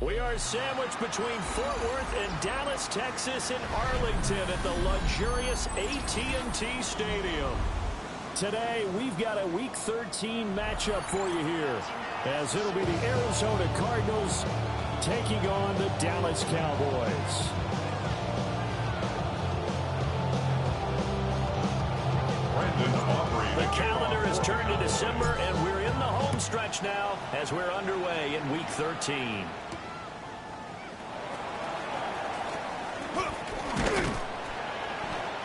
We are sandwiched between Fort Worth and Dallas, Texas, and Arlington at the luxurious AT&T Stadium. Today, we've got a Week 13 matchup for you here, as it'll be the Arizona Cardinals taking on the Dallas Cowboys. The calendar has turned to December, and we're in the home stretch now as we're underway in Week 13.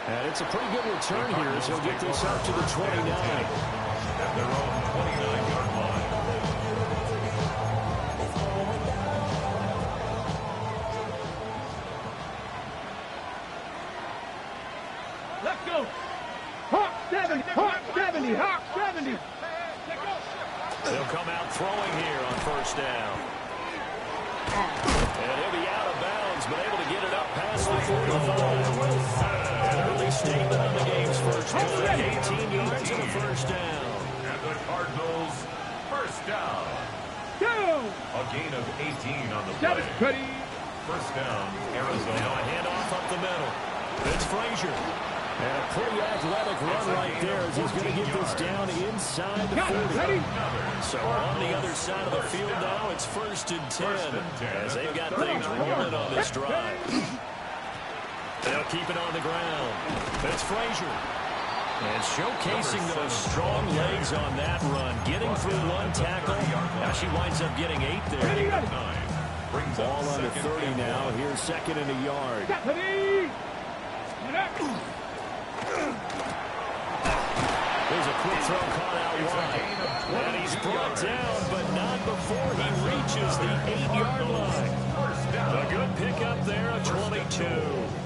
And it's a pretty good return here as he'll get this up to the 29. At their own 29-yard line. Let's go. Hawk 70, Hawk 70, Hawk 70. They'll come out throwing here on first down. And he'll be out of bounds, but able to get it up past the 45. An early statement on the game's first drive. 18 yards and a first down. And the Cardinals, first down. Go. A gain of 18 on the play. First down, Arizona. Now a handoff up the middle. It's Frazier. And a pretty athletic run right there as he's going to get this down inside the 40. So on the other side of the field now, it's first and 10 as they've got things rolling on this drive. They'll keep it on the ground. It's Frazier. And showcasing those strong legs on that run, getting through one tackle. Now she winds up getting 8 there. Ball under 30 now. Here's second and a yard. There's a quick throw caught out wide. And he's brought down, but not before he reaches the 8-yard line. A good pickup there, a 22.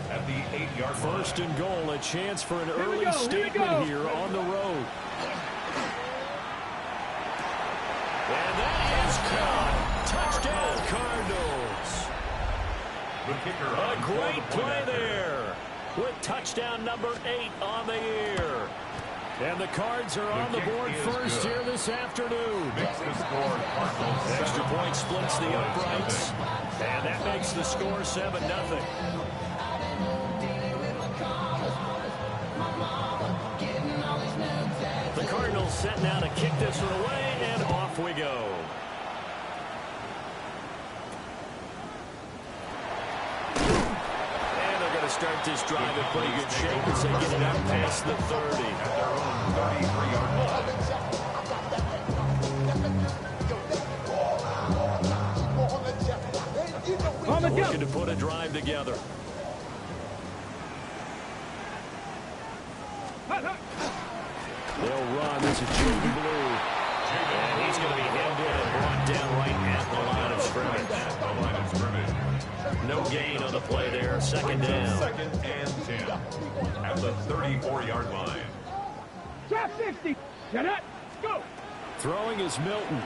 At the 8-yard line. First and goal, a chance for an early statement here on the road. And that is caught. Touchdown, Cardinals. The kicker A great play there with touchdown number 8 on the year. And the Cards are on the board first here this afternoon. Extra point splits the uprights. And that makes the score 7-0. The Cardinals set now to kick this one away, and off we go. And they're going to start this drive in pretty good shape as they get it up past the 30. Looking to put a drive together. They'll run. This is Jaden Blue. And he's going to be hemmed in and brought down right at the line of scrimmage. No gain on the play there. Second down. Second and 10 at the 34-yard line. Drop 60. Shut up. Go. Throwing is Milton.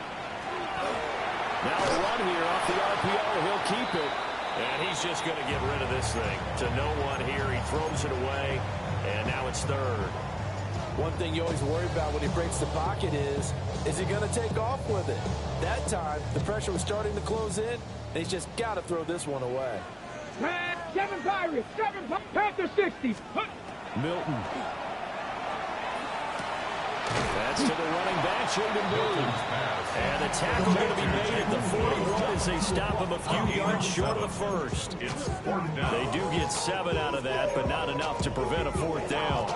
Now a run here off the RPO. He'll keep it. And he's just going to get rid of this thing to no one here. He throws it away. And now it's third. One thing you always worry about when he breaks the pocket is he going to take off with it? That time, the pressure was starting to close in, and he's just got to throw this one away. Kevin Pirates, Panther 60. Milton. That's to the running back, Jaden Blue. And the tackle going to be made at the 41 as they stop him a few yards short of the first. It's fourth down. They do get 7 out of that, but not enough to prevent a fourth down.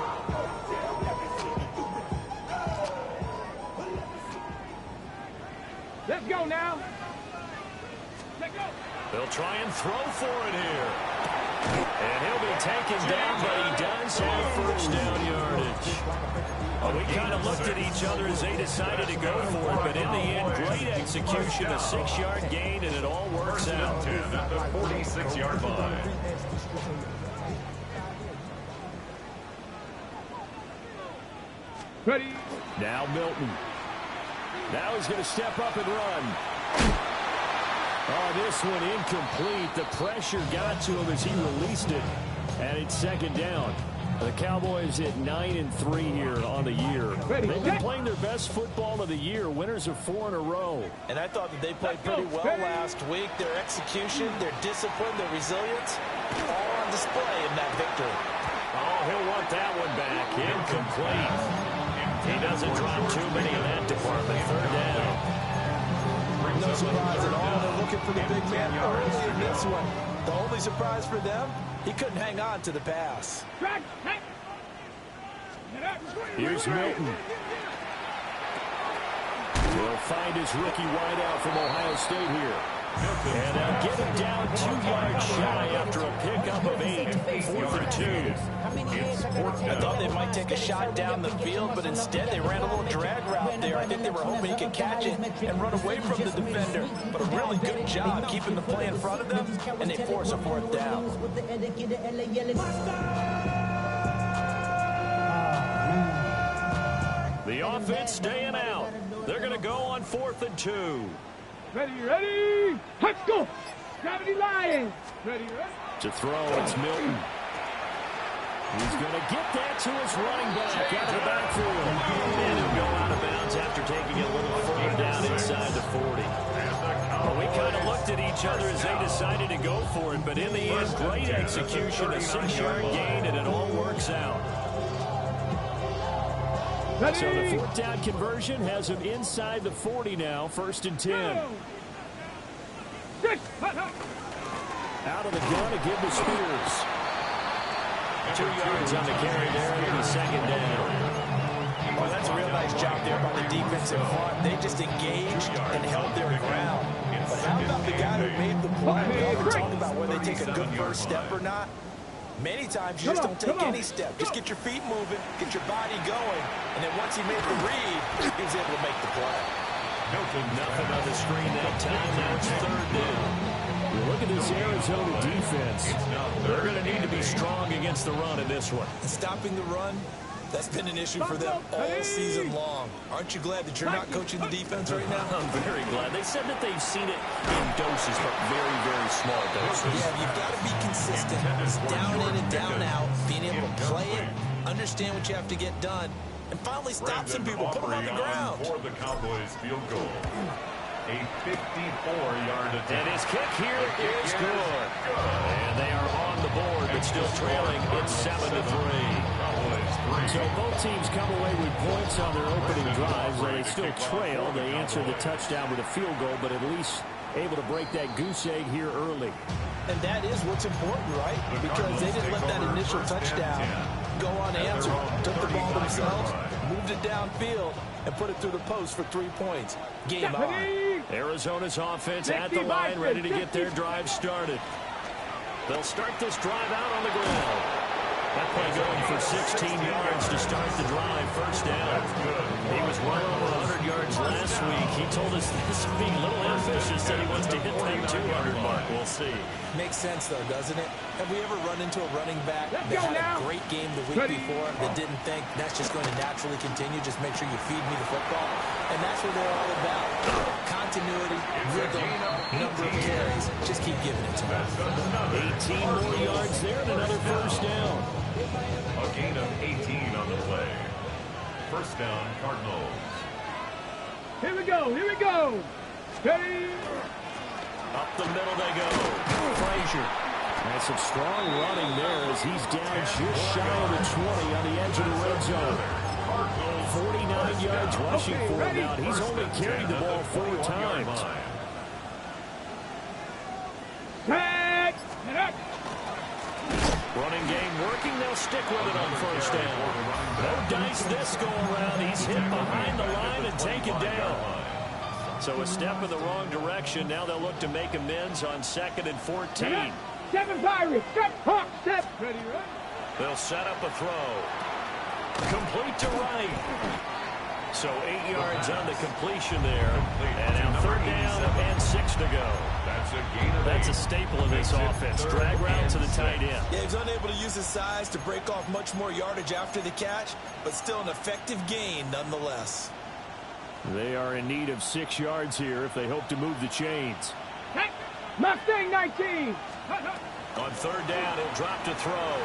Let's go now. Let's go. They'll try and throw for it here. And he'll be taken down, but he does have first down yardage. We kind of looked at each other as they decided to go for it, but in the end, great execution, a 6-yard gain, and it all works out. 10 at the 46-yard line. Ready. Now Milton. Now he's going to step up and run. Oh, this one incomplete. The pressure got to him as he released it. And it's second down. The Cowboys at 9-3 here on the year. They've been playing their best football of the year. Winners of 4 in a row. And I thought that they played pretty well last week. Their execution, their discipline, their resilience, all on display in that victory. Oh, he'll want that one back. Incomplete. He doesn't drop too many in that department. Third down. No surprise at all. They're looking for the big man early in this one. The only surprise for them, he couldn't hang on to the pass. Here's Milton. He'll find his rookie wideout from Ohio State here. And they'll get him down 2 yards shy after a pickup of 8. 4th and 2. I thought they might take a shot down the field, but instead they ran a little drag route there. I think they were hoping he could catch it and run away from the defender. But a really good job keeping the play in front of them, and they force a 4th down. The offense staying out. They're going to go on 4th and 2. Ready. Let's go. Gravity Lions. Ready. To throw, it's Milton. He's going to get that to his running back out of the backfield. And he'll go out of bounds after taking it a little further down inside the 40. Well, we kind of looked at each other as they decided to go for it, but in the end, great execution, a 6-yard gain, and it all works out. So the 4th down conversion has him inside the 40 now, 1st and 10. Out of the gun to give to Spears. 2 yards on the carry there, and it'll be second down. Well, that's a real nice job there by the defensive front. They just engaged and held their ground. But how about the guy who made the play? We often talk about whether they take a good first step or not. Many times you just don't take any step. Just get your feet moving, get your body going, and then once he made the read, he was able to make the play. Nothing on the screen that time. Now it's 3rd down. Look at this Arizona defense. They're going to need to be strong against the run in this one. And stopping the run, that's been an issue for them all season long. Aren't you glad that you're not coaching the defense right now? I'm very glad. They said that they've seen it in doses, but very, very small doses. Yeah, you've got to be consistent. It's down in and down out, being able to play it, understand what you have to get done, and finally stop some people, put them on the ground. For the Cowboys field goal. A 54-yard attempt. And his kick here is good. And they are on the board, but still trailing. It's 7-3. So both teams come away with points on their opening drives. They still trail. They answer the touchdown with a field goal, but at least able to break that goose egg here early. And that is what's important, right? Because they didn't let that initial touchdown go unanswered. Took the ball themselves, moved it downfield, and put it through the post for 3 points. Game on. Arizona's offense at the line, ready to get their drive started. They'll start this drive out on the ground. That play going for 16 yards to start the drive. 1st down. He was well over 100 yards last week. He told us this is being a little ambitious, that he wants to hit that 200 mark. We'll see. Makes sense, though, doesn't it? Have we ever run into a running back that had a great game the week before that didn't think that's just going to naturally continue? Just make sure you feed me the football. And that's what they're all about. Continuity, rhythm, number of carries. Just keep giving it to them. 18 more yards there and another 1st down. A gain of 18 on the play. 1st down, Cardinals. Here we go. Steady. Up the middle they go. Frazier. And some strong running there as he's down just shy of the 20 on the edge of the red zone. 49 yards rushing for him now. He's only carried the ball 4 times. Running game working. They'll stick with it on 1st down. No dice this go around. He's hit behind the line and taken down. So a step in the wrong direction. Now they'll look to make amends on 2nd and 14. 7 Pirates. Step. Ready. They'll set up a throw. Complete to right. So 8 yards on the completion there. And now 3rd down and 6 to go. That's a staple of this offense. Drag route to the tight end. Yeah, he's unable to use his size to break off much more yardage after the catch, but still an effective gain nonetheless. They are in need of 6 yards here if they hope to move the chains. Mustang 19. On third down, he'll drop to throw.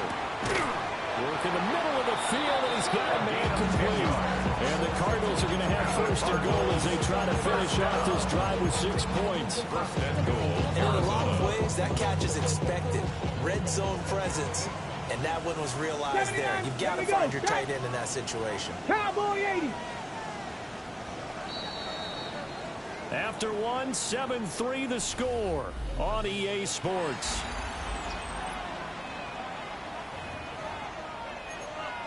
Work in the middle of the field, and he's got a man complete. And the Cardinals are going to have first and goal as they try to finish off this drive with 6 points. First and goal. And in a lot of ways, that catch is expected. Red zone presence. And that one was realized there. You've got to find your tight end in that situation. Cowboy 80. After one, 7-3 the score on EA Sports.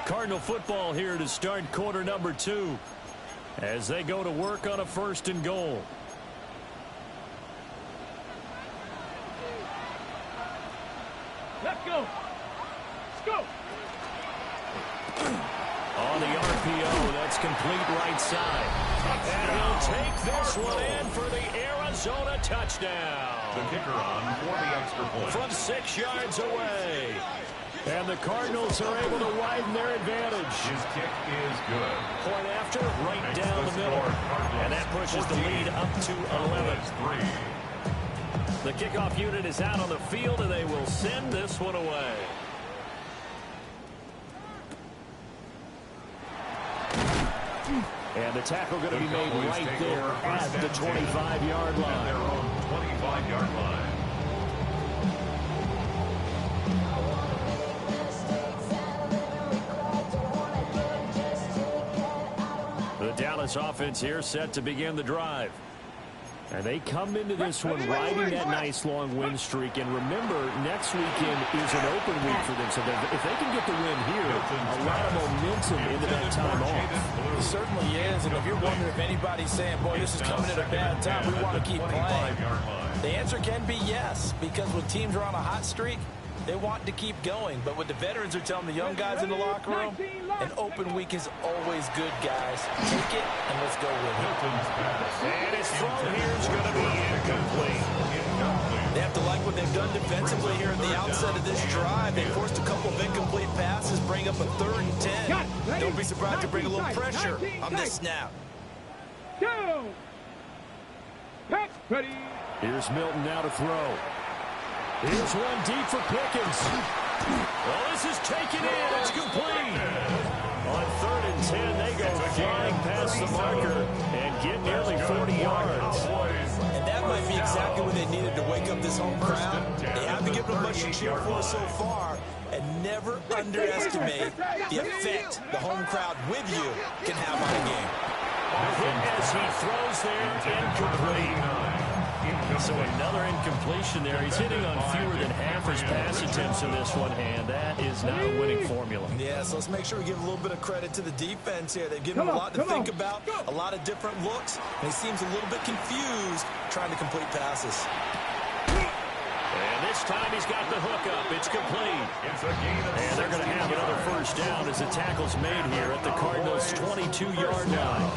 Cardinal football here to start quarter number 2 as they go to work on a first and goal. Let's go. Let's go. On the RPO, that's complete right side. And he'll take this one in for the Arizona touchdown. The kicker on for the extra point. From 6 yards away. And the Cardinals are able to widen their advantage. His kick is good. Point after, right down the middle. And that pushes the lead up to 11. 3. The kickoff unit is out on the field, and they will send this one away. And the tackle going to be made right there at the 25-yard line. Their own 25-yard line. The Dallas offense here set to begin the drive. And they come into this one riding that nice long win streak. And remember, next weekend is an open week for them. So if they can get the win here, a lot of momentum into that time off. It certainly is. And if you're wondering if anybody's saying, boy, this is coming at a bad time, we want to keep playing, the answer can be yes. Because when teams are on a hot streak, they want to keep going. But what the veterans are telling the young guys in the locker room, an open week is always good, guys. Take it, and let's go with it. And his throw here is going to be incomplete. They have to like what they've done defensively here at the outset of this drive. They forced a couple of incomplete passes, bring up a 3rd and 10. Don't be surprised to bring a little pressure on this snap. Go. Ready. Here's Milton now to throw. Here's one deep for Pickens. Well, this is taken in. It's complete. On 3rd and 10, they go flying past the marker and get nearly 40 yards. And that might be exactly what they needed to wake up this home crowd. They haven't given them much to cheer for so far. And never underestimate the effect the home crowd with you can have on a game. As he throws there, incomplete. So another incompletion there. He's hitting on fewer than half his pass attempts in this one, and that is not a winning formula. Yeah, so let's make sure we give a little bit of credit to the defense here. They've given him a lot to think about, a lot of different looks, and he seems a little bit confused trying to complete passes. And this time he's got the hook up. It's complete. And they're going to have another first down as the tackle's made here at the Cardinals' 22-yard line.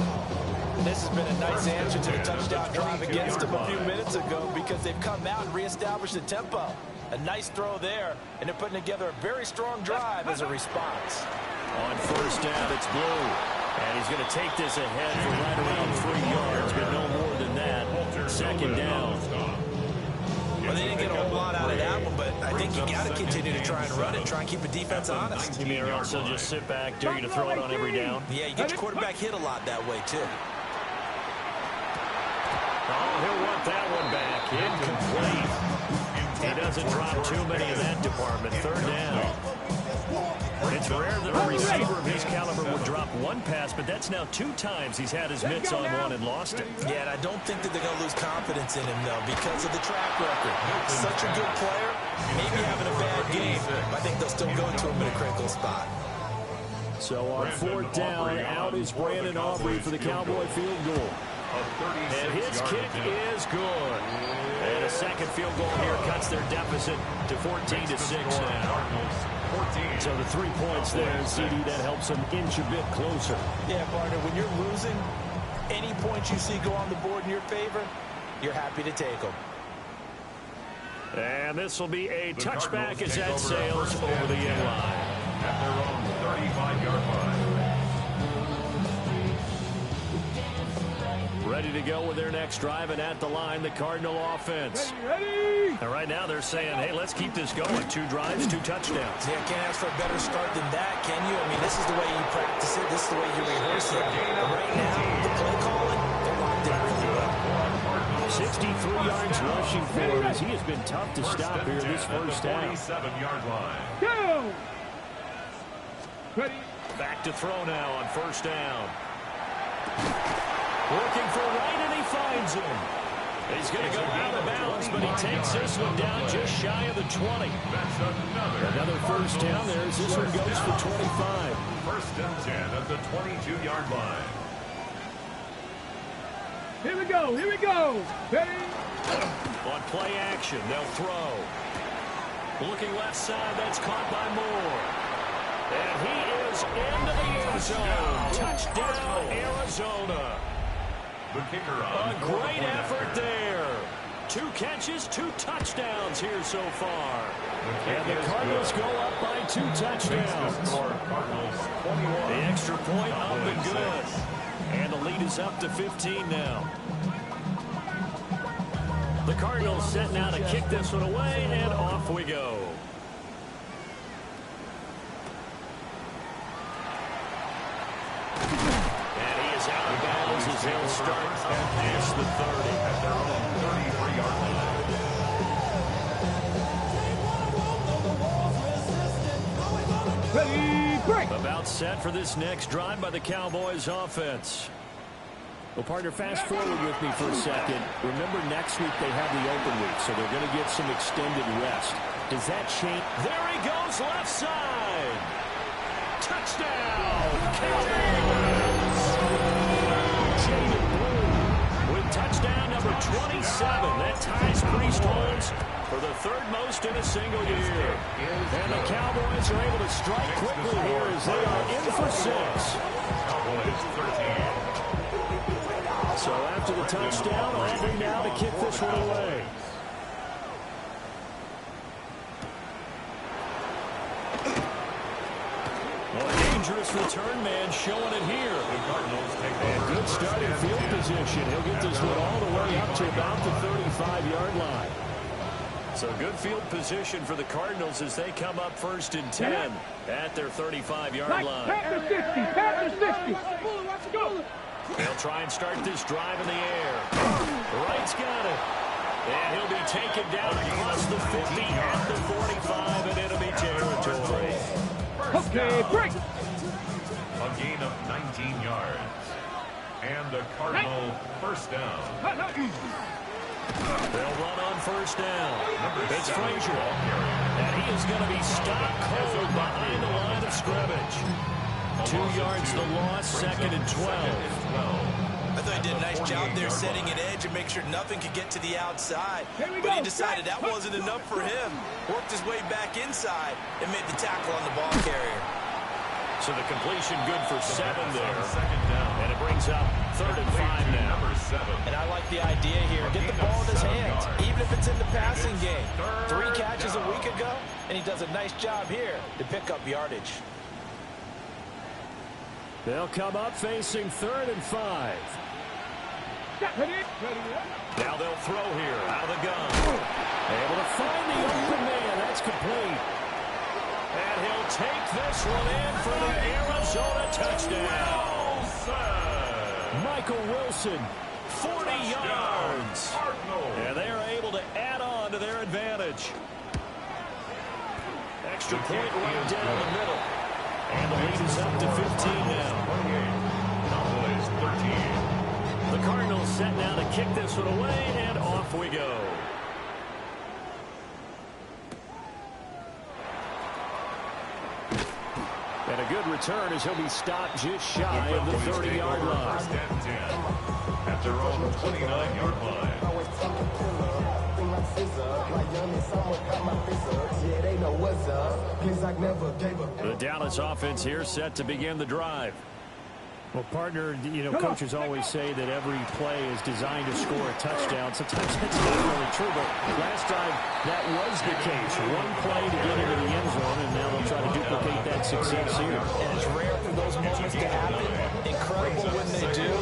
This has been a nice answer to the touchdown drive against them a few minutes ago because they've come out and reestablished the tempo. A nice throw there, and they're putting together a very strong drive as a response. On first down, it's Blue. And he's going to take this ahead for right around 3 yards, but no more than that. Second down. Well, they didn't get a whole lot out of that one, but I think you got to continue to try and run it, try and keep the defense honest. You mean also just sit back, dare you to throw it on every down? Yeah, you get your quarterback hit a lot that way, too. Oh, he'll want that one back. Incomplete. He doesn't drop too many in that department. Third down. It's rare that a receiver of his caliber would drop one pass, but that's now 2 times he's had his mitts on one and lost it. Yeah, and I don't think that they're going to lose confidence in him, though, because of the track record. Such a good player, maybe having a bad game, but I think they'll still go to him in a critical spot. So on 4th down, out is Brandon Aubrey for the Cowboy field goal. And his kick is good. And a second field goal here cuts their deficit to 14-6 now. So the 3 points there, and CD, that helps them inch a bit closer. Yeah, partner, when you're losing, any points you see go on the board in your favor, you're happy to take them. And this will be a touchback as that sails over the end line. At their own 35-yard line. ready to go with their next drive, and at the line, the Cardinal offense. Ready? And right now they're saying, hey, let's keep this going. 2 drives, 2 touchdowns. Yeah, can't ask for a better start than that, can you? I mean, this is the way you practice it. This is the way you rehearse it. And right now, the play calling, they're locked in really well. 63 yards rushing for him as he has been tough to stop here this first half. 47-yard line. Go! Ready? Back to throw now on first down. Looking for right, and he finds him. He's going to go out of bounds, but he takes this one down just shy of the 20. Another first down there as this one goes for 25. First and 10 at the 22-yard line. Here we go, here we go. Ready? On play action, they'll throw. Looking left side, that's caught by Moore. And he is into the end zone. Touchdown, Arizona. The kicker A great effort there. 2 catches, 2 touchdowns here so far. And the Cardinals go up by 2 touchdowns. The extra point up and good. And the lead is up to 15 now. The Cardinals set now to kick this one away, and off we go. And he is out of bounds as they'll start past the 30 at their own 33-yard line. Ready, break! About set for this next drive by the Cowboys offense. Well, partner, fast forward with me for a second. Remember, next week they have the open week, so they're going to get some extended rest. Does that change? There he goes, left side. Touchdown, Cowboys! Jaden Blue with touchdown number 27. That ties Priest Holmes for the 3rd most in a single year. And the Cowboys are able to strike quickly here as they are in for 6. Cowboys 13. So after the touchdown, Aubrey now to kick this one away. Well, a dangerous return man showing it here. The Cardinals take And over. good starting field position. He'll get this one all the way up to about the 35-yard line. So good field position for the Cardinals as they come up 1st and 10 at their 35-yard line. Pat the 50, pat the 60. Let's go. They'll try and start this drive in the air. Wright's got it. And he'll be taken down across the 50 at the 45 in enemy territory. Okay, break. A gain of 19 yards. And the Cardinal first down. They'll run on first down. It's Frazier. And he is going to be stopped cold behind the line of scrimmage. 2 yards the loss, 2nd and 12. I thought he did a nice job there setting an edge and make sure nothing could get to the outside. But he decided that wasn't enough for him. Worked his way back inside and made the tackle on the ball carrier. So the completion good for 7 there. Second down. And it brings up 3rd and 5 now. Number 7. And I like the idea here. Get the ball in his hands, even if it's in the passing game. 3 catches a week ago, and he does a nice job here to pick up yardage. They'll come up facing 3rd and 5. Now they'll throw here out of the gun. Able to find the open man. That's complete. And he'll take this one in for the Arizona touchdown. Michael Wilson, 40 yards. And they are able to add on to their advantage. Extra point right down the middle. And the lead is up to 15 now. Cowboys 13. The Cardinals set now to kick this one away, and off we go. And a good return as he'll be stopped just shy of the 30-yard line. First and 10 at their own 29-yard line. The Dallas offense here set to begin the drive. Well, partner, you know, coaches always say that every play is designed to score a touchdown. Sometimes that's not really true, but last time that was the case. One play to get into the end zone, and now they'll try to duplicate that success here. And it's rare for those moments to happen. Incredible when they do.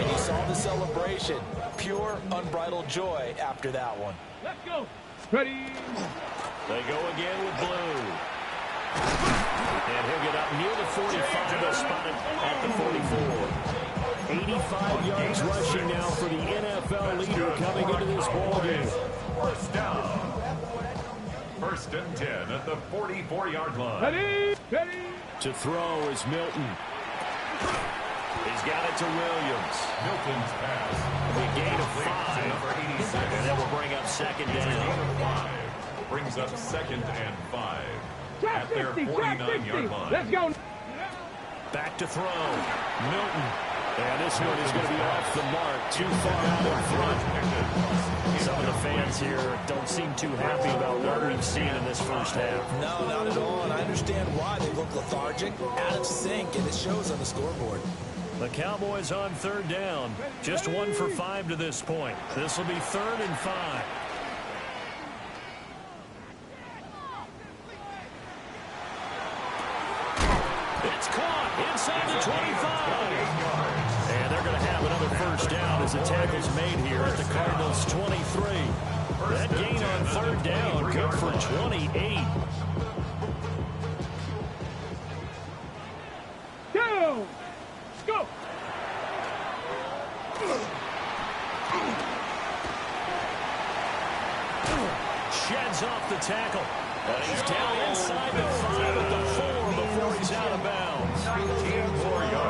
And you saw this celebration. Pure, unbridled joy after that one. Let's go. Ready. They go again with Blue. And he'll get up near the 45. They'll spot it at the 44. 85 yards rushing now for the NFL leader coming into this ballgame. First down. First and 10 at the 44-yard line. Ready. Ready. To throw is Milton. He's got it to Williams. Milton's pass. A gain of 5. Number 86. And then we'll bring up second Gain down. of 5. Brings up second and 5. Trap At their 60. Trap 60. 49-yard line. Let's go. Back to throw. Milton. And this one is going to be off the mark. Too far out in front. Some of the fans here don't seem too happy about what we've seen in this first half. No, not at all, and I understand why. They look lethargic, out of sync, and it shows on the scoreboard. The Cowboys on third down. Just 1 for 5 to this point. This will be 3rd and 5. It's caught inside the 25. And they're going to have another first down as the tackle's made here at the Cardinals' 23. That gain on third down, good for 28. Go. Go. Sheds off the tackle. And he's down inside the 5 at the 4 before he's out of bounds.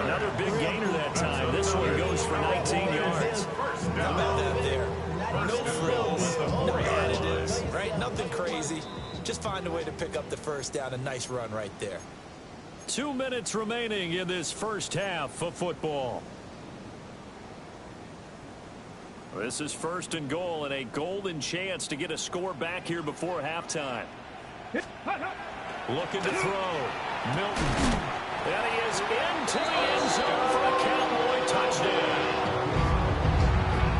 Another big gainer that time. This one goes for 19 yards. How about that there? No frills, no additives, right? Nothing crazy. Just find a way to pick up the first down. A nice run right there. 2 minutes remaining in this first half of football. This is 1st and goal and a golden chance to get a score back here before halftime. Looking to throw. Milton. And he is into the end zone for a Cowboy touchdown.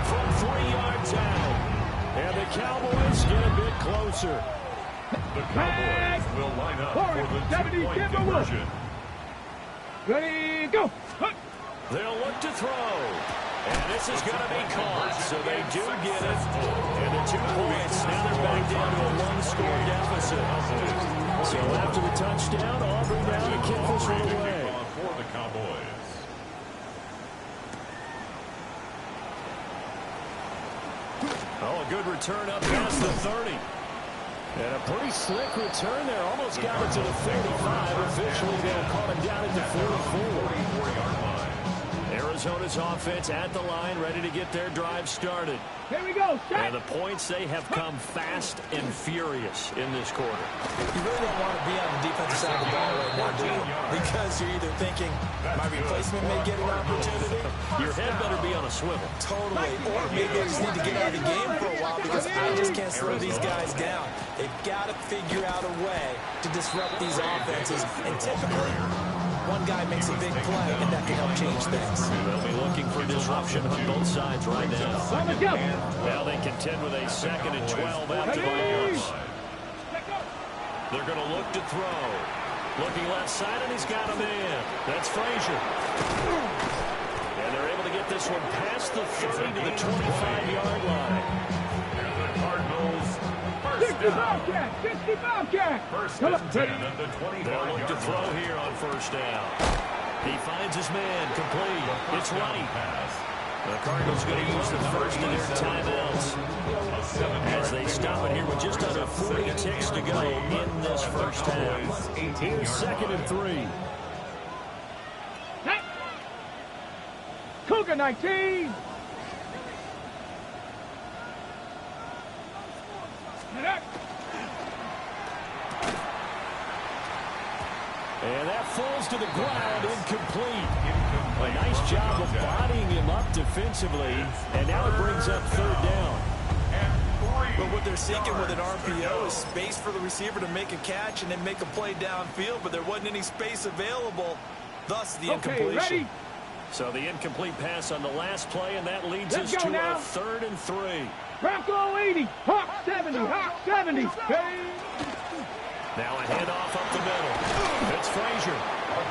From 3 yards out. And the Cowboys get a bit closer. The Cowboys will line up for the 2-point conversion. Ready. Go. They'll look to throw. And this is going to be caught, so they do get it. And the 2 points, now they're back down to a 1-score deficit. So after the touchdown, Aubrey now to kick this one away. For the Cowboys. Oh, a good return up past the 30. And a pretty slick return there. Almost got it to the 35. Officially, they'll call him down at the 44. 44-yard line. Arizona's offense at the line, ready to get their drive started. Here we go. And the points, they have come fast and furious in this quarter. You really don't want to be on the defensive side of the ball right now, do you? Because you're either thinking, my replacement may get an opportunity. Your head better be on a swivel. Totally. Or maybe I just need to get out of the game for a while because I just can't slow these guys down. They've got to figure out a way to disrupt these offenses. And typically, one guy makes a big play, and that can help change things. They'll be looking for disruption on both sides right now. Well, they contend with a 2nd and 12 after the loss. They're going to look to throw. Looking left side, and he's got a man. That's Frazier. And they're able to get this one past the 30 to the 25-yard line. And the Cardinals, first 60 down. Bobcat. 60 Bobcat. First and 10 at the They'll 25-yard look to line. throw here on first down. He finds his man, complete. It's right. Pass. The Cardinals going to use the first of their timeouts as they stop it here with just under 40 ticks to go in this first half. Here's 2nd and 3. Cougar 19. And that falls to the ground, incomplete. A nice job of bodying him up defensively, and now it brings up 3rd down. But what they're seeking with an RPO is space for the receiver to make a catch and then make a play downfield, but there wasn't any space available, thus the incompletion. Ready? So the incomplete pass on the last play, and that leads us to a 3rd and 3. Bronco 80. Hawk 70. Hawk 70. Now a handoff up the middle. It's Frazier.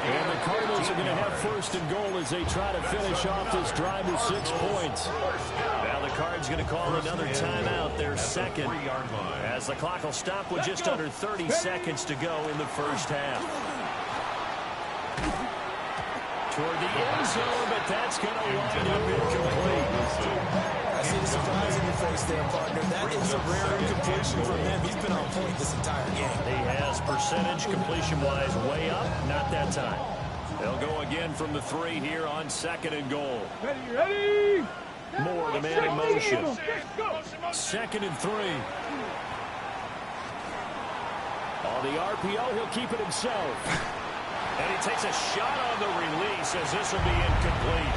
And the Cardinals are going to have first and goal as they try to finish off this drive with 6 points. Now the Cards going to call another timeout, their second, as the clock will stop with just under 30 seconds to go in the first half. Toward the end zone, but that's going to wind up incomplete. I see the surprise in your face there, partner. That is a rare incompletion from him. He's been on point this entire game. He has percentage completion-wise way up. Not that time. They'll go again from the 3 here on second and goal. Ready? Moore, the man in motion. 2nd and 3. On the RPO, he'll keep it himself. And he takes a shot on the release as this will be incomplete.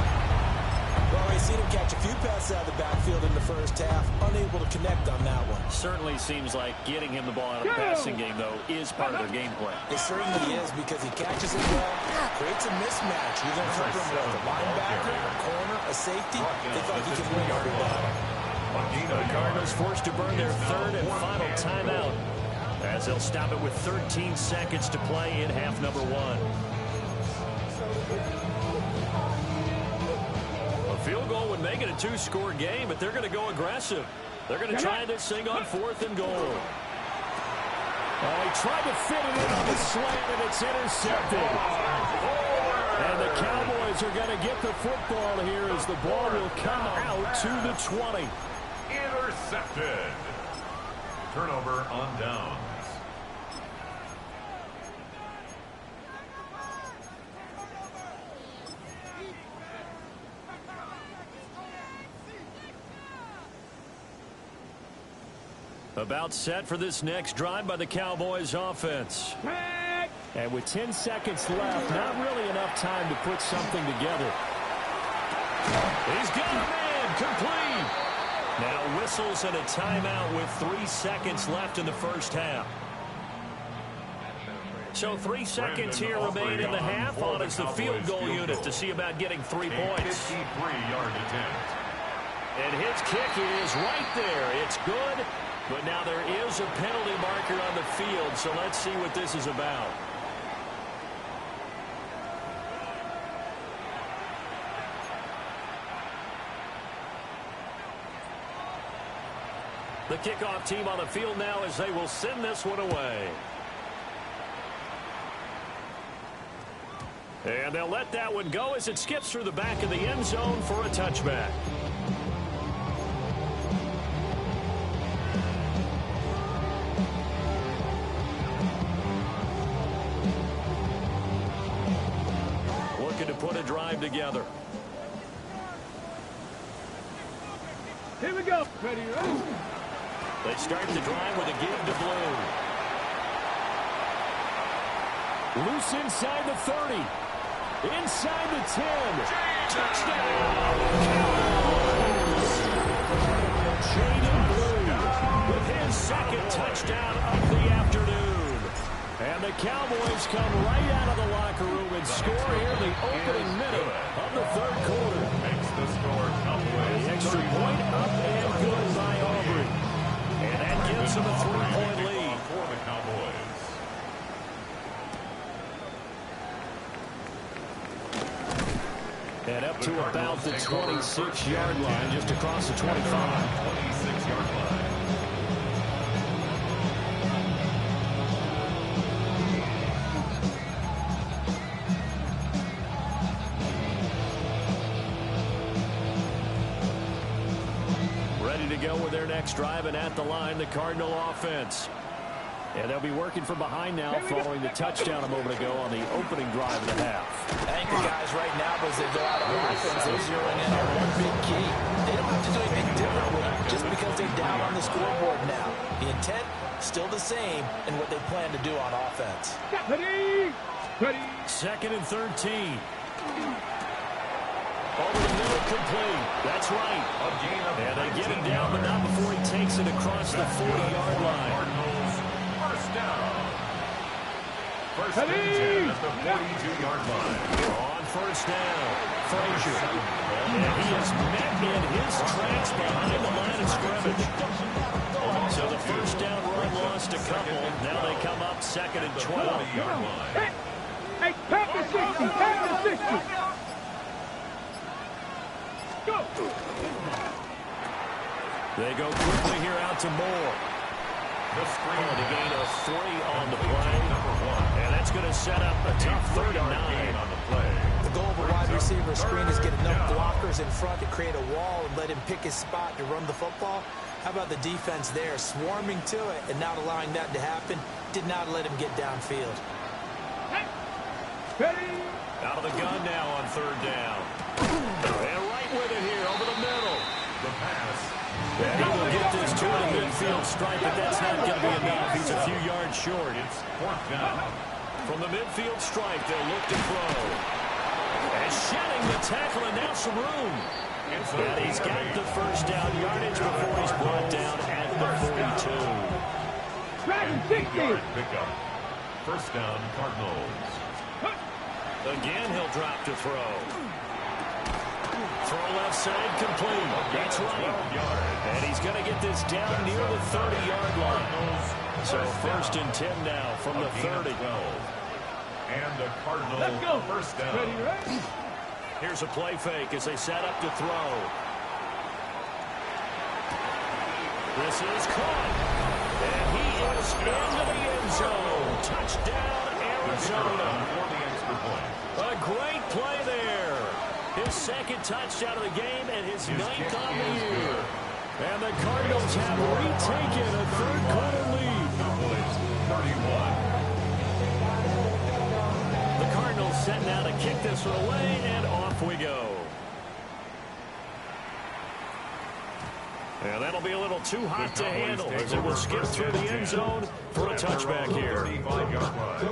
Well, we've seen him catch a few passes out of the backfield in the first half, unable to connect on that one. Certainly seems like getting him the ball out of the passing game, though, is part of their game plan. It certainly is because he catches it well, creates a mismatch. You're going to cover him with a linebacker, a corner, a safety. They thought he could win every battle. The Cardinals forced to burn their 3rd and final timeout, as they'll stop it with 13 seconds to play in half number 1. A field goal would make it a 2-score game, but they're going to go aggressive. They're going to try this thing on 4th and goal. Oh, he tried to fit it in on the slant, and it's intercepted. And the Cowboys are going to get the football here as the ball will come out to the 20. Intercepted. Turnover on downs. About set for this next drive by the Cowboys offense. And with 10 seconds left, not really enough time to put something together. He's got a man, complete. Now whistles and a timeout with 3 seconds left in the first half. So 3 seconds here remain in the half. On is the field goal unit to see about getting 3 points. 53-yard attempt. And his kick is right there. It's good. But now there is a penalty marker on the field, so let's see what this is about. The kickoff team on the field now as they will send this one away. And they'll let that one go as it skips through the back of the end zone for a touchback. To put a drive together. Here we go. Ready? They start the drive with a give to Blue. Loose inside the 30. Inside the 10. Touchdown! Jaden Blue with his 2nd touchdown of the afternoon. And the Cowboys come right out of the locker room and score here in the opening minute of the 3rd quarter. Makes the score Cowboys. The extra point up and good by Aubrey. And that gives them a 3-point lead. For the Cowboys. And up to about the 26-yard line, just across the 25. 26-yard line. Go with their next drive, and at the line, the Cardinal offense. And they'll be working from behind now following the touchdown a moment ago on the opening drive of the half. Anchor guys right now, as they go out of offense, they're zeroing in on one big key. They don't have to do anything different with it just because they're down on the scoreboard now. The intent, still the same in what they plan to do on offense. Ready? 2nd and 13. Over the middle, complete. That's right. And they get him down, but not before he takes it across the 40-yard line. Cardinals, first down. First and 10 at the 42-yard line. On first down, Frazier. And he is met in his tracks behind the line of scrimmage. So the first down run lost a couple. Now they come up 2nd and 12. 40-yard line. Hey, pack the 60, pack the 60. Go. They go quickly here out to Moore. The screen to gain a 3 on the play. And that's going to set up a tough 3rd and 9 on the play. The goal of a wide receiver screen is get enough blockers in front to create a wall and let him pick his spot to run the football. How about the defense there, swarming to it and not allowing that to happen? Did not let him get downfield. Ready. Out of the gun now on 3rd down. And right with it here over the middle. The pass. And he will get this to the midfield stripe, but that's not going to be enough. He's a few yards short. It's 4th down. From the midfield stripe, they'll look to throw. And shedding the tackle, and now some room. And he's got the 1st down yardage before he's brought down at the 42. Dragon 60. Pickup. 1st down, Cardinals. Again, he'll drop to throw. Throw left side, complete. That's right. And he's going to get this down near the 30-yard line. So 1st and 10 now from the 30. And the Cardinals Let's go. 1st down. Ready, ready. Here's a play fake as they set up to throw. This is caught. And he is into the end zone. Touchdown, Arizona. For the extra point. A great play there. His 2nd touchdown of the game and his 9th on the year. And the Cardinals have retaken a 3rd quarter lead. Cowboys 31. The Cardinals set now to kick this one away, and off we go. And that'll be a little too hot to handle as it will skip through the end zone for a touchback here. 35-yard line.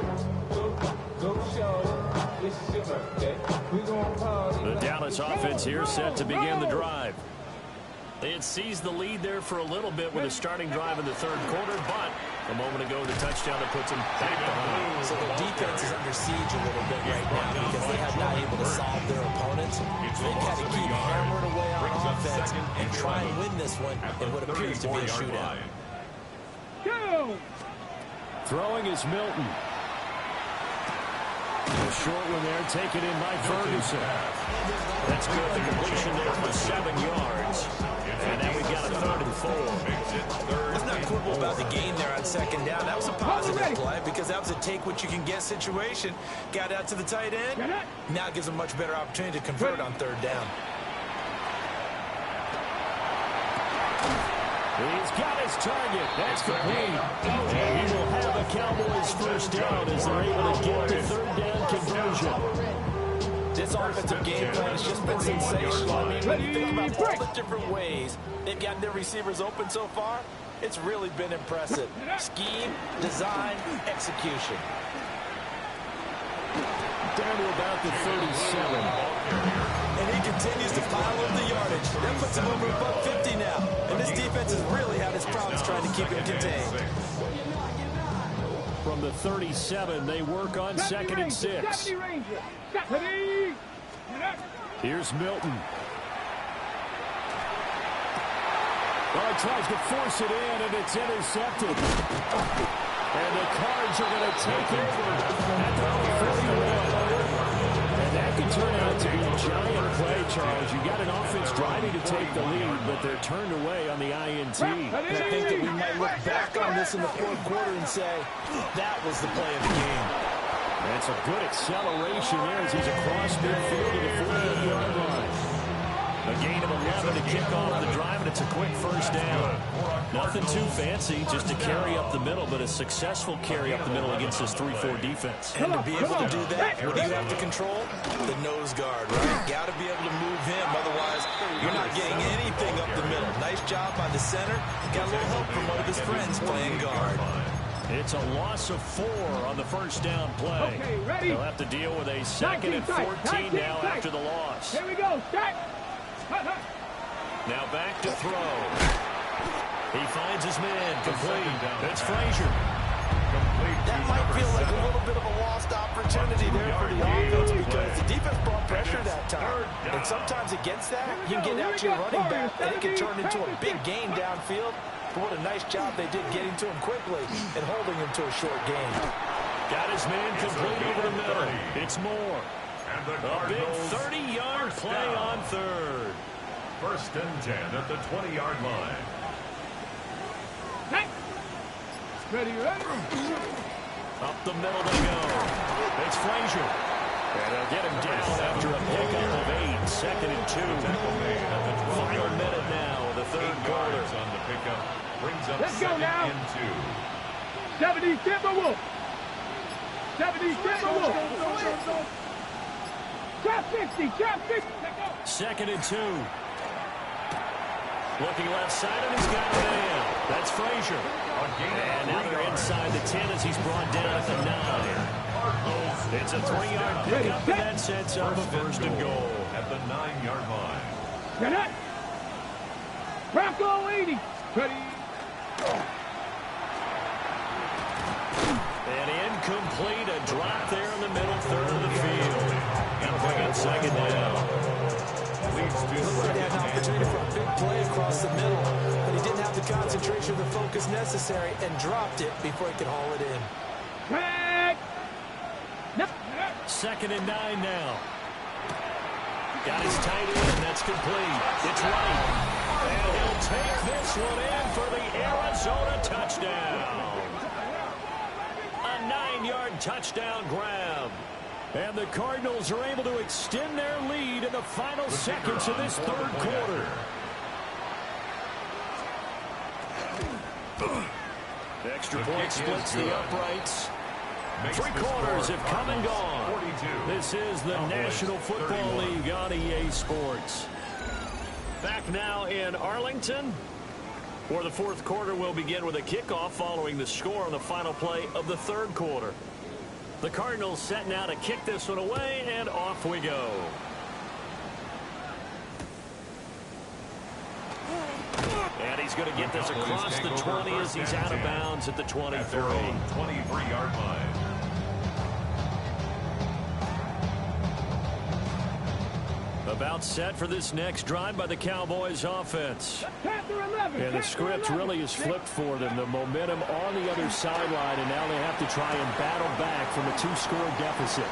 The Dallas offense here set to begin the drive. They had seized the lead there for a little bit with a starting drive in the 3rd quarter, but a moment ago the touchdown that puts them back behind. So their defense is under siege a little bit right now because they have not able to solve their opponents. They've got to keep hammering away on offense and try and win this one in what appears to be a shootout. Go. Throwing is Milton. A short one there, taken in by Ferguson. That's good. The completion there for 7 yards. And now we've got a 3rd and 4. Let's not quibble about the gain there on 2nd down. That was a positive play because that was a take-what-you-can-get situation. Got out to the tight end. Now it gives them a much better opportunity to convert on 3rd down. He's got his target. That's complete. And he will have the Cowboys 1st down as they're able to get the 3rd down conversion. This offensive game plan has just been sensational. I mean, when you think about all the different ways they've gotten their receivers open so far, it's really been impressive. Scheme, design, execution. Down to about the 37. And he continues to pile up the yardage. That puts him over above 50 now. And this defense has really had its problems trying to keep him contained. From the 37, they work on 2nd and 6. Here's Milton. Well, he tries to force it in, and it's intercepted. And the Cards are going to take over at the 41. And that could turn out to be a giant play, Charles. You got an offense driving to take the lead, but they're turned away on the INT. And I think that we might look back on this in the 4th quarter and say, that was the play of the game. That's a good acceleration there as he's across midfield to the 48-yard line. A gain of 11 to kick off the drive, and it's a quick 1st down. Nothing too fancy, just a carry up the middle, but a successful carry up the middle against this 3-4 defense. And to be able to do that, what do you have to control? The nose guard, right? Got to be able to move him, otherwise you're not getting anything up the middle. Nice job by the center. Got a little help from one of his friends playing guard. It's a loss of 4 on the 1st down play. Okay, ready? They'll have to deal with a 2nd and 14 now after the loss. Here we go. Start. Now back to throw. He finds his man. Complete. It's Frazier. That might feel like a little bit of a lost opportunity there for the offense because the defense brought pressure that time. And sometimes against that, you can get out to your running back and it can turn into a big gain downfield. But what a nice job they did getting to him quickly and holding him to a short gain. Got his man complete over the middle. It's Moore. And the A big Cardinals 30-yard play on third. 1st and 10 at the 20-yard line. Hey. Ready, ready. Up the middle they go. It's Frazier. And they'll get him down after a pickup of 8. 2nd and 2. Final minute now of the third quarter. On the pickup brings up Let's go 2nd now. and 2. 70 Timberwolf. 70 Timberwolf. Trap 60. Trap 60. 2nd and 2. Looking left side, and he's got a man. That's Frazier. And now they're inside the 10 as he's brought down at the 9. It's a 3-yard pickup, and that sets up a 1st and goal. At the 9-yard line. Get it. Rocco 80. Ready. And incomplete, a drop there in the middle third of the field. Got to bring up 2nd down. Looked like he had an opportunity for a big play across the middle, but he didn't have the concentration or the focus necessary and dropped it before he could haul it in. Back. 2nd and 9 now. Got his tight end. That's complete. It's right. And he'll take this one in for the Arizona touchdown. A 9-yard touchdown grab. And the Cardinals are able to extend their lead in the final seconds of this third quarter. Extra point splits the uprights. 3 quarters have come and gone. This is the National Football League on EA Sports. Back now in Arlington, where the fourth quarter will begin with a kickoff following the score on the final play of the third quarter. The Cardinals set now to kick this one away, and off we go. And he's going to get this across the 20 as he's out of bounds at the 23. 23-yard line. About set for this next drive by the Cowboys offense. And the script really is flipped for them. The momentum on the other sideline, and now they have to try and battle back from a 2-score deficit.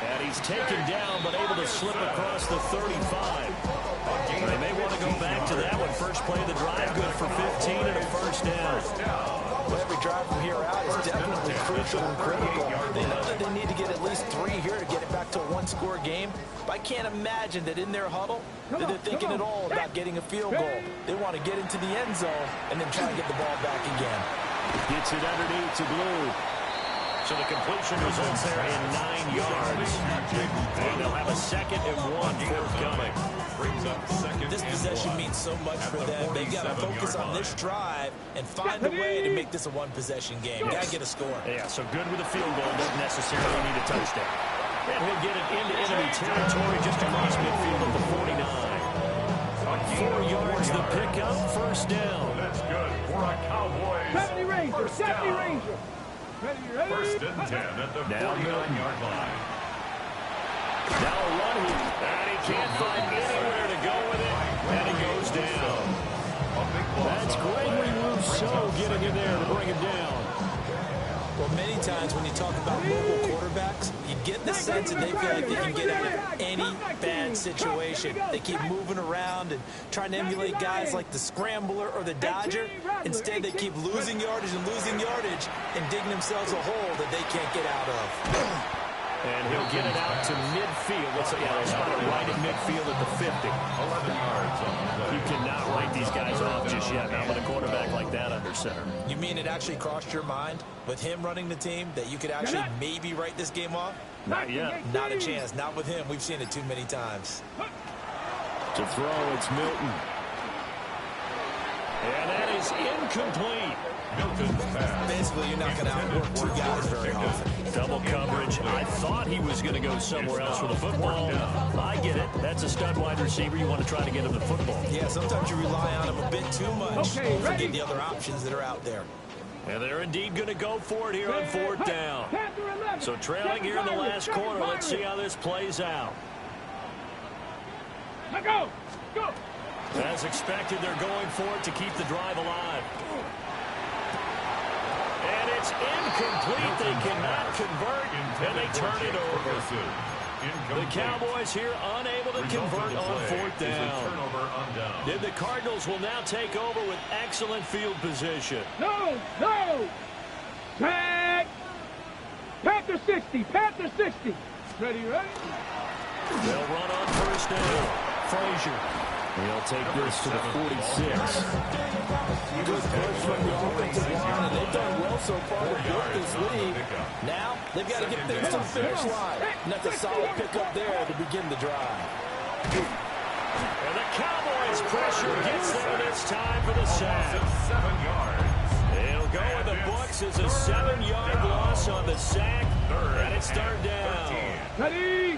And he's taken down, but able to slip across the 35. They may want to go back to that one. First play of the drive, good for 15 and a 1st down. Well, every drive from here out is definitely crucial and critical. They know that they need to get at least 3 here to get it back to a 1-score game. But I can't imagine that in their huddle that they're thinking at all about getting a field goal. They want to get into the end zone and then try to get the ball back again. Gets it underneath to Blue. So the completion results there in 9 yards. And they'll have a 2nd and 1 forthcoming. This possession means so much for them. They've got to focus on this drive and find a way to make this a 1-possession game. Got to get a score. Yeah, so good with a field goal. Doesn't necessarily need a touchdown. And he'll get it into enemy territory just across midfield at the 49. 4 yards the pickup, 1st down. That's good for a Cowboys. 70 Ranger. 70 Ranger. Ready, ready. 1st and 10 at the 49-yard line. Now a run, and he can't find anywhere to go with it, and he goes down. That's Gregory Rousseau getting in there to bring him down. Well, many times when you talk about mobile quarterbacks, you get the sense that they feel like they can get out of any bad situation. They keep moving around and trying to emulate guys like the Scrambler or the Dodger. Instead, they keep losing yardage and digging themselves a hole that they can't get out of. And he'll get it out to midfield. Let's say, they'll spot it right at midfield at the 50. 11 yards on the play. You cannot write these guys off just yet, not with a quarterback like that under center. You mean it actually crossed your mind with him running the team that you could actually maybe write this game off? Not yet. Not a chance. Not with him. We've seen it too many times. To throw, it's Milton. And that is incomplete. Milton's pass. Basically, you're not going to outwork 2 guys very often. Double coverage. I thought he was going to go somewhere else with the football. I get it. That's a stud wide receiver. You want to try to get him the football. Yeah, sometimes you rely on him a bit too much. Okay, ready? Forget the other options that are out there. And they're indeed going to go for it here on 4th down. So trailing here in the last quarter. Let's see how this plays out. Go! Go! As expected, they're going for it to keep the drive alive. And It's incomplete. They cannot convert, and they turn it over. The Cowboys here unable to convert on fourth down. Then the Cardinals will now take over with excellent field position. No! Tag! Panther 60! Panther 60! Ready? They'll run on first down. Frazier. He'll take this to the 46. Good push from the offensive line, and they've done well so far to build this lead. Now, they've got to get things to the finish line. And that's a solid pickup there to begin the drive. And the Cowboys' pressure gets there this time for the sack. 7 yards. It'll go in the books as a 7-yard loss on the sack, and it's third down. Ready?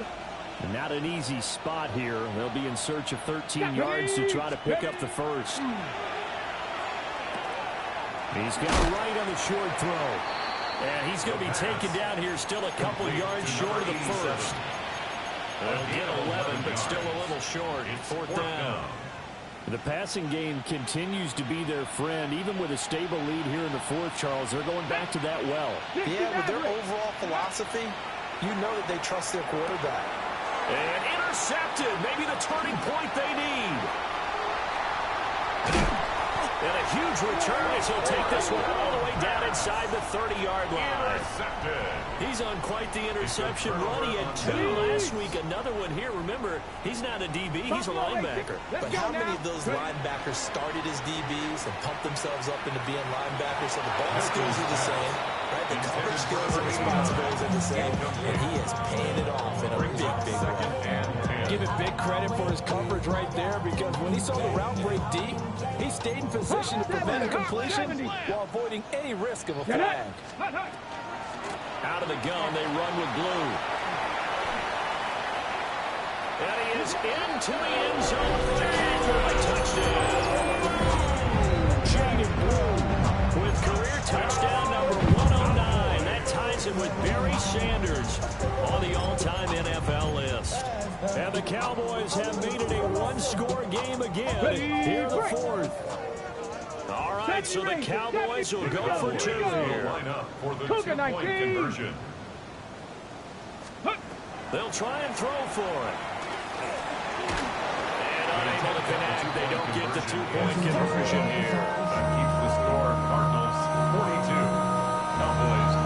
Not an easy spot here. They'll be in search of 13 yards to try to pick up the first. He's got a right on the short throw. And he's going to be taken down here still a couple yards short of the first. They'll get 11, but still a little short. Fourth down. The passing game continues to be their friend. Even with a stable lead here in the fourth, Charles, they're going back to that well. Yeah, with their overall philosophy, you know that they trust their quarterback. And intercepted. Maybe the turning point they need. And a huge return as he'll take this one all the way down inside the 30-yard line. Intercepted. He's on quite the interception run. He had 2 last week. Another one here. Remember, he's not a DB. He's a linebacker. But how many of those linebackers started as DBs and pumped themselves up into being linebackers? So the ball skills are the same, right? The coverage skills and responsibilities are the same. And he is paying it off in a big way. Give it big credit for his coverage right there, because when he saw the route break deep, he stayed in position to prevent a completion while avoiding any risk of a flag. Out of the gun, they run with blue. And he is into the end zone for the Cowboy touchdown. Jaden Blue with career touchdown number 109. That ties him with Barry Sanders on the all-time NFL list. And the Cowboys have made it a one-score game again here in the fourth. All right, so the Cowboys will go for 2 here. Line up for the 2-point conversion. They'll try and throw for it. And unable to connect. They don't get the 2-point conversion here. That keeps the score Cardinals 42, Cowboys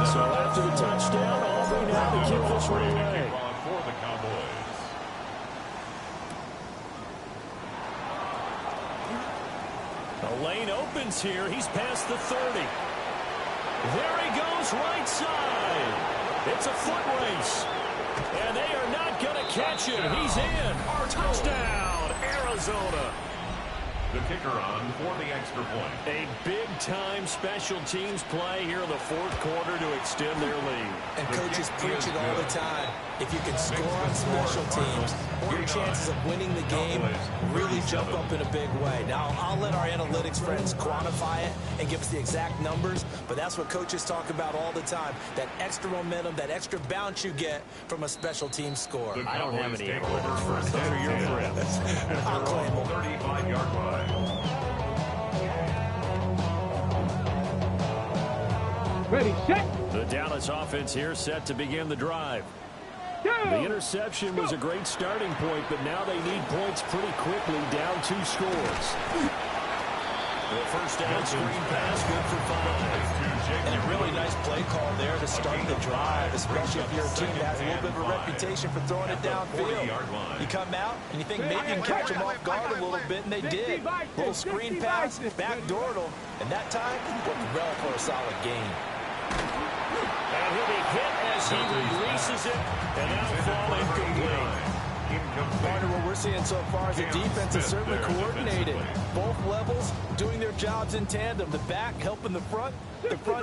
37. So after the touchdown, Aubrey now to kick this one away. For the Cowboys. The lane opens here. He's past the 30. There he goes, right side. It's a foot race. And they are not going to catch him. He's in. Touchdown, Arizona. The kicker on for the extra point. A big-time special teams play here in the fourth quarter to extend their lead. And coaches preach it all the time. If you can score on special teams, your chances of winning the game really jump up in a big way. Now, I'll let our analytics friends quantify it and give us the exact numbers, but that's what coaches talk about all the time. That extra momentum, that extra bounce you get from a special team score. I don't have any analytics for us. Those are your friends. I'll claim them. 35-yard line. Ready, set. The Dallas offense here set to begin the drive. The interception was a great starting point, but now they need points pretty quickly, down 2 scores. The first down screen pass, good for 5. And a really nice play call there to start the drive, especially if you're a team that has a little bit of a reputation for throwing it downfield. You come out and you think maybe you can catch them off guard a little bit, and they did. Little screen pass, backdoored them, and that time worked well for a solid gain. And he'll be hit as he releases it, and that'll fall incomplete. Part of what we're seeing so far is the defense is certainly coordinated. Both levels doing their jobs in tandem. The back helping the front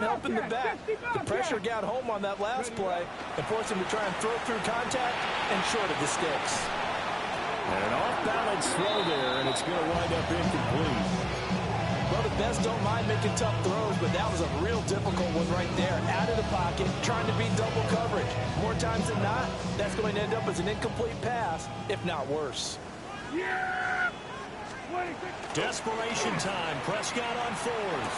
helping the back. The pressure got home on that last play and forced him to try and throw through contact and short of the sticks. And an off-balance throw there, and it's going to wind up incomplete. Well, the best don't mind making tough throws, but that was a real difficult one right there. Out of the pocket, trying to beat double coverage. More times than not, that's going to end up as an incomplete pass, if not worse. Yeah! Desperation time. Prescott on 4s.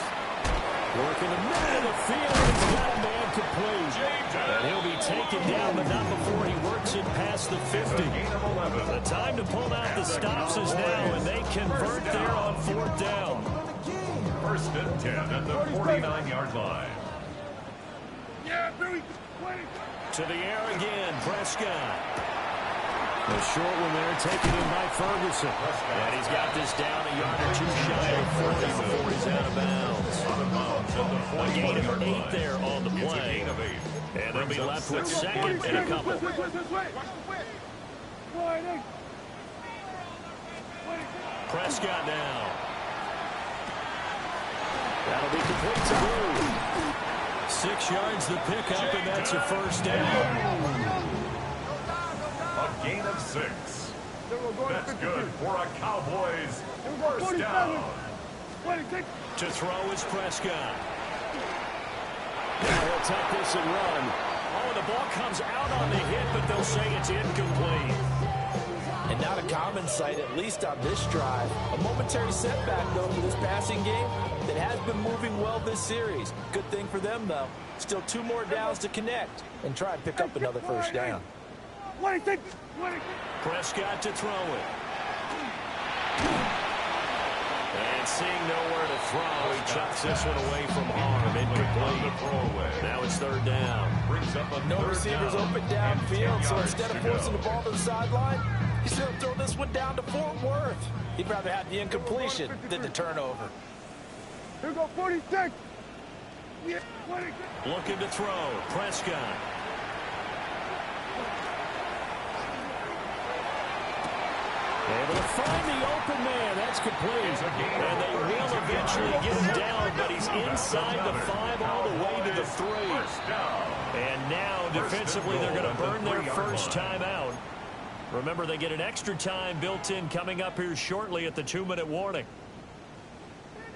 Working the middle of the field. He's got a man complete. And he'll be taken down, but not before he works it past the 50. The time to pull out the stops is now, and they convert there on 4th down. 1st and 10 at the 49-yard line. To the air again, Prescott. The short one there taken in by Ferguson. And he's got this down a yard or two shy of 40 before he's out of bounds. A gain of 8 there on the play. And they'll be left with 2nd and a couple. Prescott now. That'll be complete to Blue. 6 yards the pickup, and that's a 1st down. A gain of 6. That's good for a Cowboys 1st down. To throw is Prescott. Now he'll take this and run. Oh, the ball comes out on the hit, but they'll say it's incomplete. And not a common sight, at least on this drive. A momentary setback, though, for this passing game that has been moving well this series. Good thing for them, though. Still 2 more downs to connect and try and pick up another 1st down. Prescott to throw it. And seeing nowhere to throw, he chucks this one away from harm. Incomplete. Now it's 3rd down. No receivers open downfield, so instead of forcing the ball to the sideline, he's going to throw this one down to Fort Worth. He'd rather have the incompletion than the turnover. Here go 46. Yeah, looking to throw. Prescott. Able to find the open man. That's complete. And they will eventually get him down, but he's inside the 5 all the way to the 3. And now, defensively, they're going to burn their 1st time out. Remember, they get an extra time built in coming up here shortly at the 2-minute warning.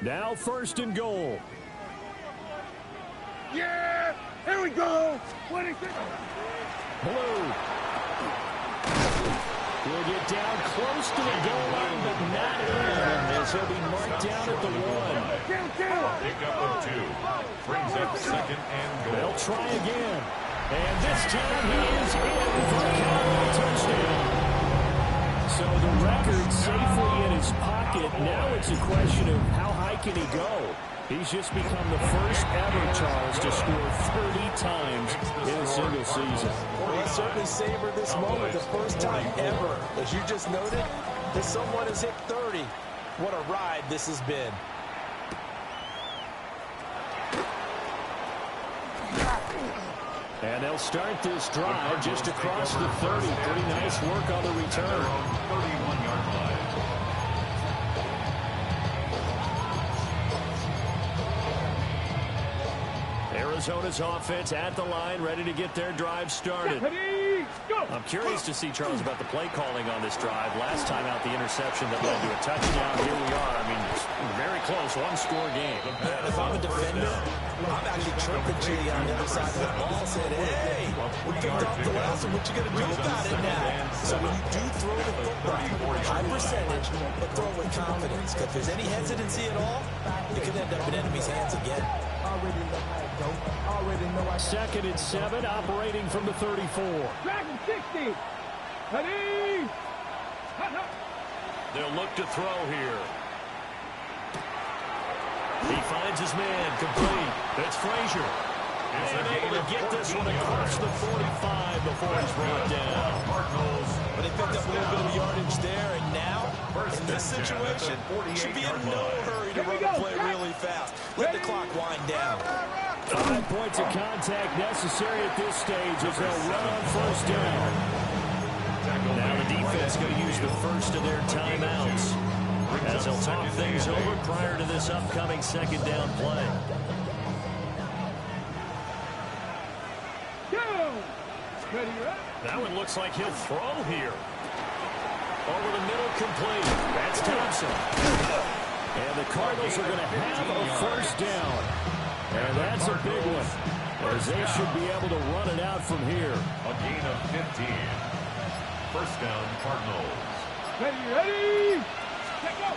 Now 1st and goal. yeah, here we go. 26. Blue. He'll get down close to the goal line, but not in, as he'll be marked down at the 1. Pick up of 2. Brings up 2nd and goal. They'll try again. And this time he is in for a Cowboy touchdown. So the record safely in his pocket. Now it's a question of how high can he go. He's just become the first ever, Charles, to score 30 times in a single season. Well, he certainly savored this moment, the first time ever. As you just noted, that someone has hit 30. What a ride this has been. And they'll start this drive just across the 30. Pretty nice work on the return. 31-yard line. Arizona's offense at the line, ready to get their drive started. I'm curious to see, Charles, about the play calling on this drive. Last time out, the interception that led to a touchdown. Here we are. I mean, very close, 1-score game. If I'm a defender, I'm actually chirping to you on the other side of the ball, saying, hey, we picked up the last one. What you going to do about it now? So when you do throw the football, high percentage, but throw it with confidence. Because if there's any hesitancy at all, you could end up in enemy's hands again. 2nd and 7, operating from the 34. Dragon 60. Ready. They'll look to throw here. He finds his man, complete. That's Frazier. And able to get this one across the 45 before he's brought down. But they picked up a little bit of yardage there, and now, in this situation, should be in no hurry to run the play really fast. Let the clock wind down. 5 points of contact necessary at this stage as they'll run on 1st down. Now the defense going to use the first of their timeouts as they'll talk things over prior to this upcoming 2nd down play. That one looks like he'll throw here. Over the middle, complete. That's Thompson. And the Cardinals are going to have a 1st down. And that's a big one, as they should be able to run it out from here. A gain of 15. 1st down, Cardinals. Ready. Take go.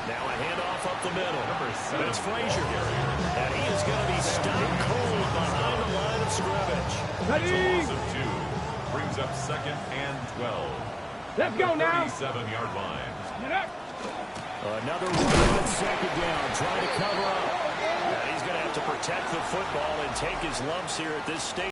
Now a handoff up the middle. It's Frazier. And he is going to be stopped cold behind the line of scrimmage. That's a loss of 2. Brings up 2nd and 12. Let's go now. 37-yard line. Get up. Another run on 2nd down, trying to cover up. And he's going to have to protect the football and take his lumps here at this stage.